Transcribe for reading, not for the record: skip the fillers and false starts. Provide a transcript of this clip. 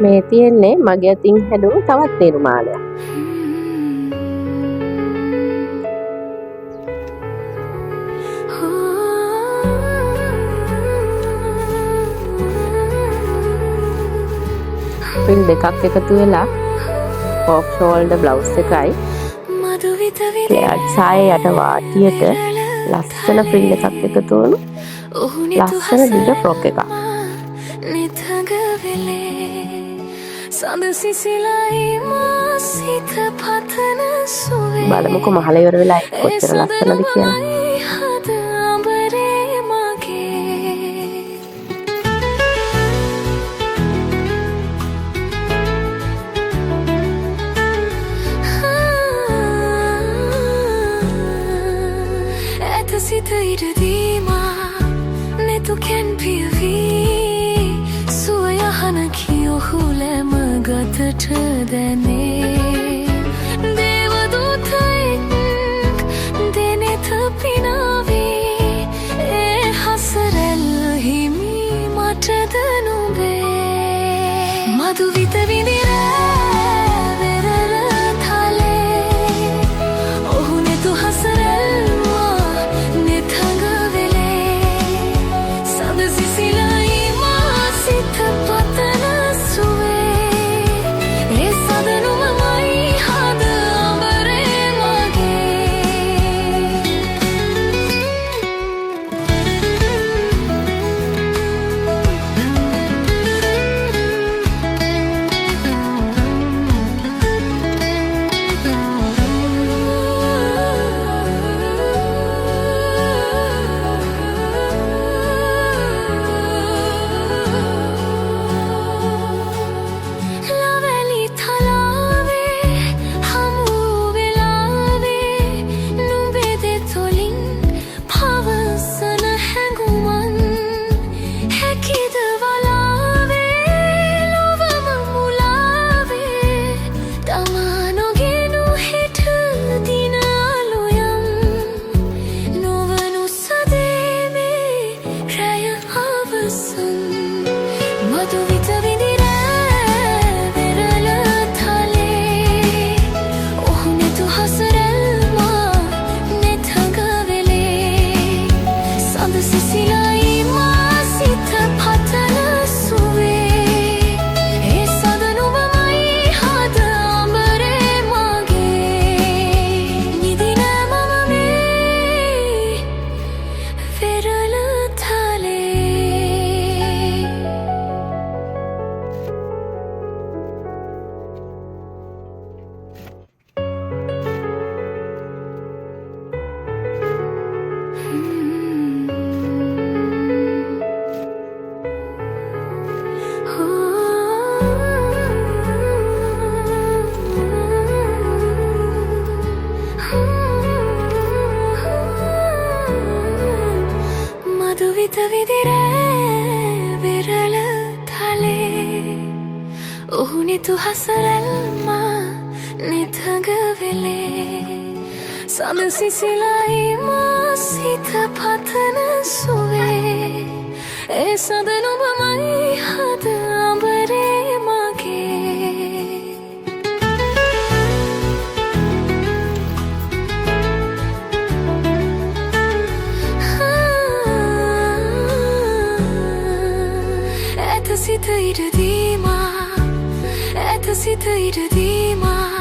මේ තියෙන්නේ මගේ අතින් හැදුණු තවත් නිර්මාණයක්. පින් දෙකක් එකතු වෙලා ඔෆ් ෂෝල්ඩර් බ්ලවුස් එකයි ක්ලියර් සායේ යට වාටියට ලස්සන පින් එකක් එකතු වුණු ලස්සන දිග ෆ්‍රොක් එකක්. බලමුකෝ මහල ඉවර වෙලා කොච්චර ලස්සනද කියලා. සිත ඉරදීමා නෙතු කැන් පියවී සුවයහන කියොහුලැම ගතට දැනේ දේවදූතයික් දෙනෙත පිනාවී ඒ හසරැල්ල හිමි මටද නුබේ මදු විත විදිර ඔහුනිතු හසරැල්මා නිතග වෙලේ සඳ සිසිලයි මා සිත පතන සුවේ ඒ සඳ නුබමයි හද අඹරේ මගේ ඇත සිත ඉරදීමා සිත ඉරදීමා